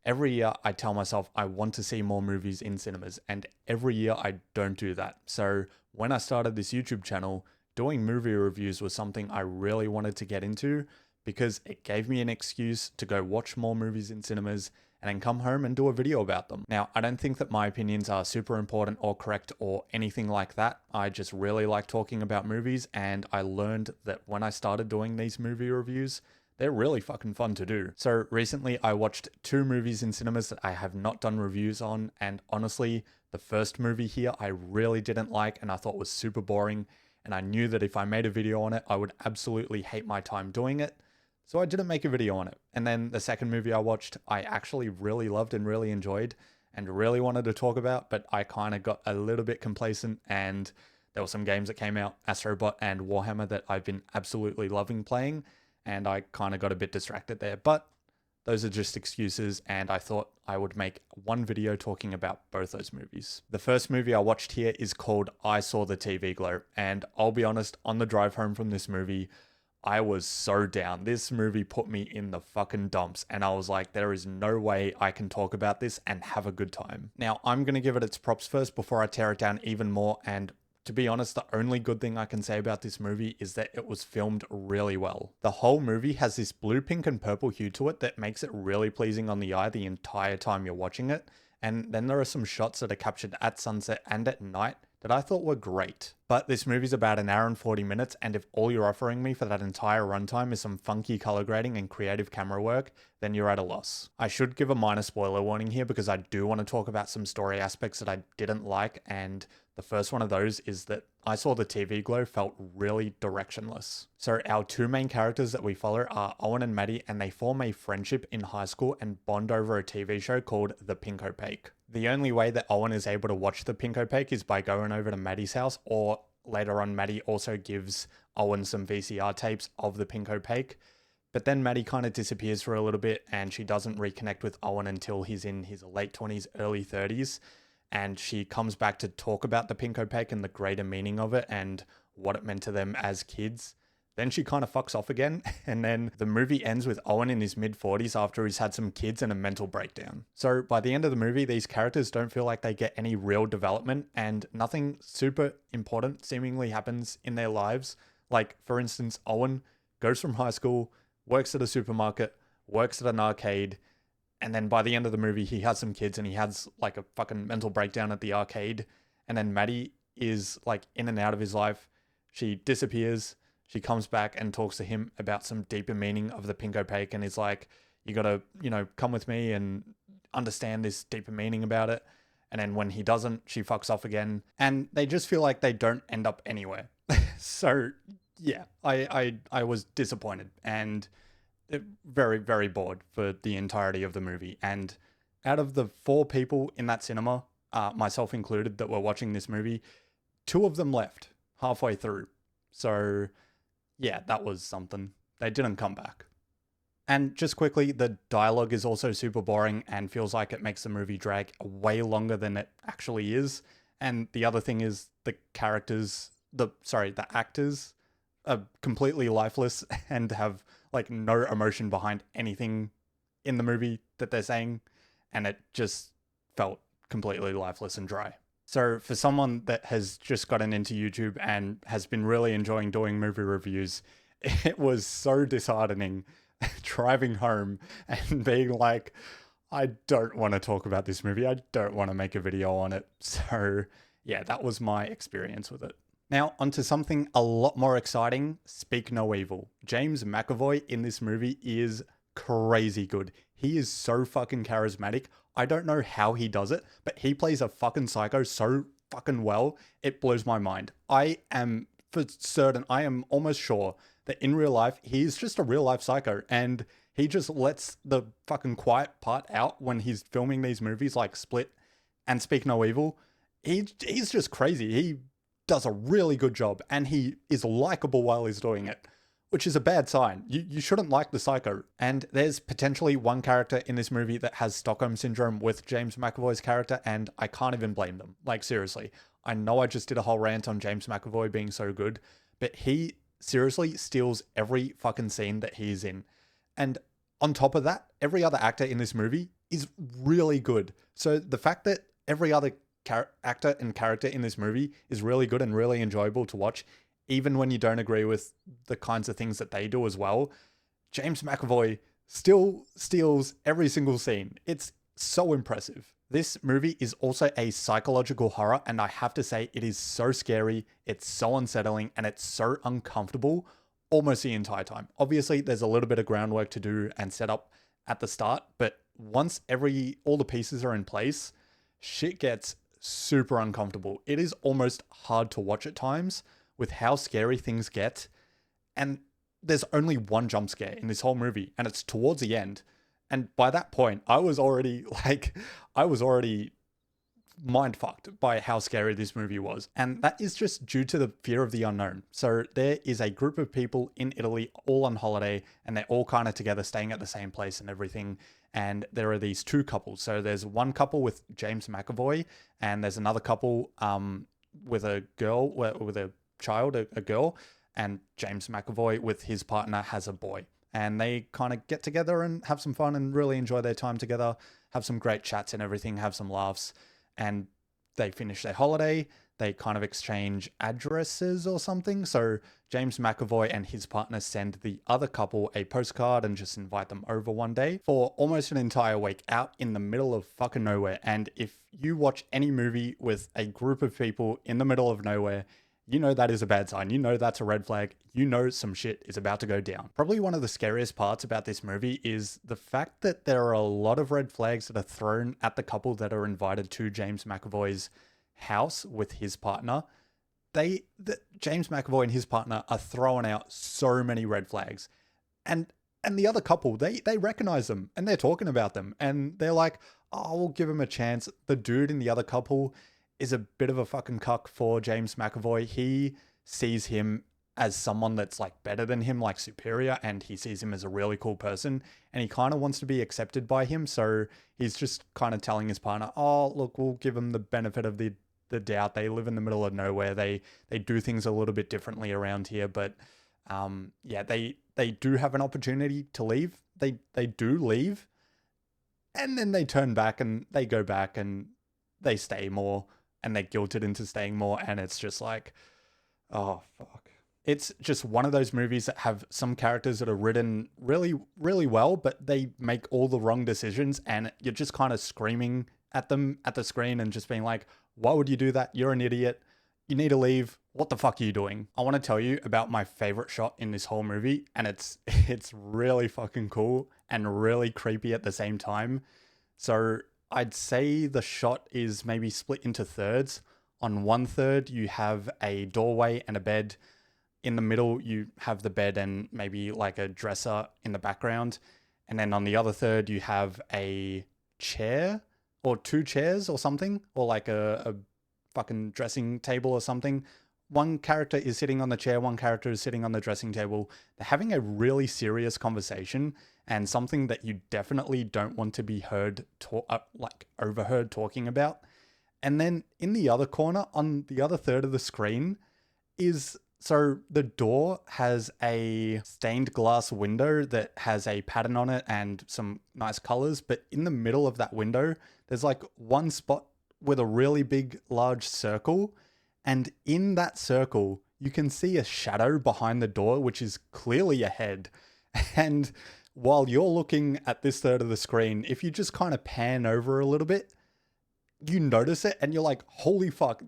Every year I tell myself I want to see more movies in cinemas, and every year I don't do that. So when I started this YouTube channel, doing movie reviews was something I really wanted to get into because it gave me an excuse to go watch more movies in cinemas and then come home and do a video about them. Now, I don't think that my opinions are super important or correct or anything like that. I just really like talking about movies, and I learned that when I started doing these movie reviews, they're really fucking fun to do. So recently I watched 2 movies in cinemas that I have not done reviews on, and honestly, the first movie here I really didn't like and I thought was super boring, and I knew that if I made a video on it, I would absolutely hate my time doing it. So I didn't make a video on it. And then the second movie I watched, I actually really loved and really enjoyed and really wanted to talk about, but I kind of got a little bit complacent, and there were some games that came out, Astrobot and Warhammer, that I've been absolutely loving playing, and I kind of got a bit distracted there. But those are just excuses, and I thought I would make one video talking about both those movies. The first movie I watched here is called I Saw the TV Glow, and I'll be honest, on the drive home from this movie, I was so down. This movie put me in the fucking dumps, and I was like, there is no way I can talk about this and have a good time. Now, I'm going to give it its props first before I tear it down even more, and to be honest, the only good thing I can say about this movie is that it was filmed really well. The whole movie has this blue, pink, and purple hue to it that makes it really pleasing on the eye the entire time you're watching it, and then there are some shots that are captured at sunset and at night that I thought were great. But this movie's about an hour and 40 minutes, and if all you're offering me for that entire runtime is some funky color grading and creative camera work, then you're at a loss. I should give a minor spoiler warning here because I do want to talk about some story aspects that I didn't like, and the first one of those is that I Saw the TV Glow felt really directionless. So our 2 main characters that we follow are Owen and Maddie, and they form a friendship in high school and bond over a TV show called The Pink Opaque. The only way that Owen is able to watch The Pink Opaque is by going over to Maddie's house, or later on Maddie also gives Owen some VCR tapes of The Pink Opaque. But then Maddie kind of disappears for a little bit, and she doesn't reconnect with Owen until he's in his late 20s, early 30s. And she comes back to talk about the Pink Opaque and the greater meaning of it and what it meant to them as kids. Then she kind of fucks off again, and then the movie ends with Owen in his mid-40s after he's had some kids and a mental breakdown. So by the end of the movie, these characters don't feel like they get any real development, and nothing super important seemingly happens in their lives. Like, for instance, Owen goes from high school, works at a supermarket, works at an arcade, and then by the end of the movie, he has some kids and he has like a fucking mental breakdown at the arcade. And then Maddie is like in and out of his life. She disappears. She comes back and talks to him about some deeper meaning of the Pink Opaque, and is like, you gotta, come with me and understand this deeper meaning about it. And then when he doesn't, she fucks off again. And they just feel like they don't end up anywhere. So yeah, I was disappointed and very, very bored for the entirety of the movie. And out of the 4 people in that cinema, myself included, that were watching this movie, 2 of them left halfway through. So yeah, that was something. They didn't come back. And just quickly, the dialogue is also super boring and feels like it makes the movie drag way longer than it actually is. And the other thing is the actors are completely lifeless and have like no emotion behind anything in the movie that they're saying, and it just felt completely lifeless and dry. So for someone that has just gotten into YouTube and has been really enjoying doing movie reviews, it was so disheartening driving home and being like, I don't want to talk about this movie. I don't want to make a video on it. So yeah, that was my experience with it. Now, onto something a lot more exciting, Speak No Evil. James McAvoy in this movie is crazy good. He is so fucking charismatic. I don't know how he does it, but he plays a fucking psycho so fucking well, it blows my mind. I am for certain, I am almost sure that in real life, he's just a real life psycho, and he just lets the fucking quiet part out when he's filming these movies like Split and Speak No Evil. He's just crazy. He does a really good job, and he is likable while he's doing it, which is a bad sign. You shouldn't like the psycho. And there's potentially one character in this movie that has Stockholm Syndrome with James McAvoy's character, and I can't even blame them. Like, seriously. I know I just did a whole rant on James McAvoy being so good, but he seriously steals every fucking scene that he's in. And on top of that, every other actor in this movie is really good. So the fact that every other actor and character in this movie is really good and really enjoyable to watch, even when you don't agree with the kinds of things that they do as well, James McAvoy still steals every single scene. It's so impressive. This movie is also a psychological horror, and I have to say, it is so scary, it's so unsettling, and it's so uncomfortable almost the entire time. Obviously, there's a little bit of groundwork to do and set up at the start, but once all the pieces are in place, shit gets super uncomfortable. It is almost hard to watch at times with how scary things get. And there's only one jump scare in this whole movie, and it's towards the end. And by that point, I was already mind fucked by how scary this movie was. And that is just due to the fear of the unknown. So there is a group of people in Italy all on holiday, and they're all kind of together staying at the same place and everything. And there are these two couples. So there's one couple with James McAvoy, and there's another couple with a girl, with a child, a girl, and James McAvoy with his partner has a boy. And they kind of get together and have some fun and really enjoy their time together, have some great chats and everything, have some laughs. And they finish their holiday. They kind of exchange addresses or something. So James McAvoy and his partner send the other couple a postcard and just invite them over one day for almost an entire week out in the middle of fucking nowhere. And if you watch any movie with a group of people in the middle of nowhere, you know that is a bad sign. You know that's a red flag. You know some shit is about to go down. Probably one of the scariest parts about this movie is the fact that there are a lot of red flags that are thrown at the couple that are invited to James McAvoy's house with his partner. James McAvoy and his partner are throwing out so many red flags. And the other couple, they recognize them and they're talking about them. And they're like, oh, we'll give him a chance. The dude in the other couple is a bit of a fucking cuck for James McAvoy. He sees him as someone that's like better than him, like superior, and he sees him as a really cool person, and he kind of wants to be accepted by him. So he's just kind of telling his partner, oh, look, we'll give him the benefit of the doubt. They live in the middle of nowhere. They do things a little bit differently around here, but yeah, they do have an opportunity to leave. They do leave, and then they turn back and they go back and they stay more. And they're guilted into staying more, and it's just like, oh, fuck. It's just one of those movies that have some characters that are written really, really well, but they make all the wrong decisions, and you're just kind of screaming at them at the screen and just being like, why would you do that? You're an idiot. You need to leave. What the fuck are you doing? I want to tell you about my favorite shot in this whole movie, and it's really fucking cool and really creepy at the same time. So I'd say the shot is maybe split into thirds. On one third, you have a doorway and a bed. In the middle, you have the bed and maybe like a dresser in the background. And then on the other third, you have a chair or two chairs or something, or like a fucking dressing table or something. One character is sitting on the chair, one character is sitting on the dressing table. They're having a really serious conversation, and something that you definitely don't want to be overheard talking about. And then in the other corner, on the other third of the screen, so the door has a stained glass window that has a pattern on it and some nice colors. But in the middle of that window, there's like one spot with a really big, large circle. And in that circle, you can see a shadow behind the door, which is clearly a head. And while you're looking at this third of the screen, if you just kind of pan over a little bit, you notice it and you're like, holy fuck,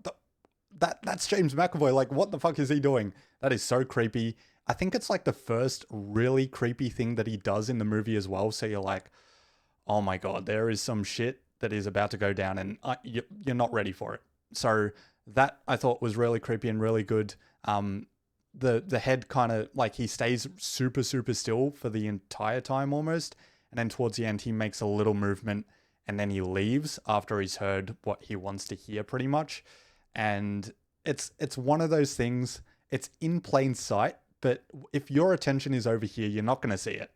that's James McAvoy. Like, what the fuck is he doing? That is so creepy. I think it's like the first really creepy thing that he does in the movie as well. So you're like, oh my God, there is some shit that is about to go down, and you're not ready for it. So that I thought was really creepy and really good. The head kind of like, he stays super, super still for the entire time almost. And then towards the end, he makes a little movement and then he leaves after he's heard what he wants to hear pretty much. And it's one of those things, it's in plain sight, but if your attention is over here, you're not going to see it.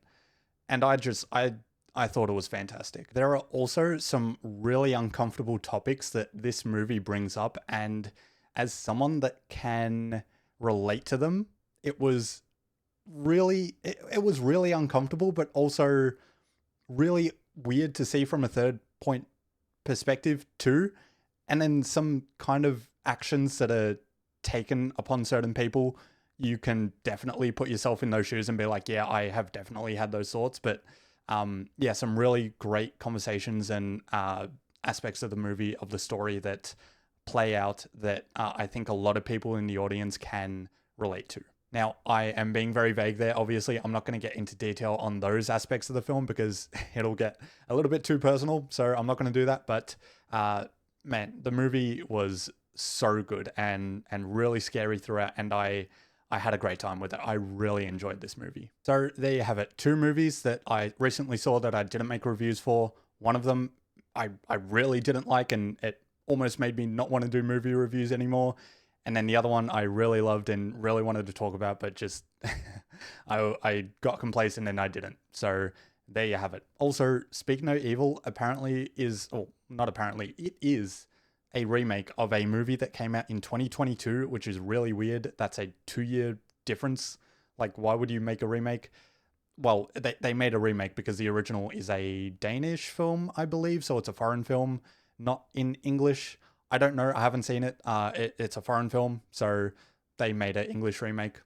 And I thought it was fantastic. There are also some really uncomfortable topics that this movie brings up, and as someone that can relate to them, it was really uncomfortable, but also really weird to see from a third point perspective too. And then some kind of actions that are taken upon certain people, you can definitely put yourself in those shoes and be like, yeah, I have definitely had those thoughts. But yeah, some really great conversations and aspects of the movie, of the story, that play out that I think a lot of people in the audience can relate to. Now, I am being very vague there. Obviously, I'm not going to get into detail on those aspects of the film because it'll get a little bit too personal. So I'm not going to do that. But man, the movie was so good and really scary throughout. And I had a great time with it. I really enjoyed this movie. So there you have it. 2 movies that I recently saw that I didn't make reviews for. One of them I really didn't like, and it almost made me not want to do movie reviews anymore. And then the other one I really loved and really wanted to talk about, but just I got complacent and I didn't. So there you have it. Also, Speak No Evil apparently is, or not apparently, it is a remake of a movie that came out in 2022, which is really weird. That's a 2-year difference. Like, why would you make a remake? Well, they made a remake because the original is a Danish film, I believe. So it's a foreign film, not in English. I don't know. I haven't seen it. It's a foreign film, so they made an English remake.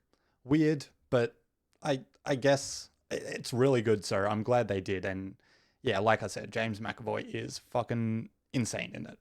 Weird, but I guess it's really good. So I'm glad they did. And yeah, like I said, James McAvoy is fucking insane in it.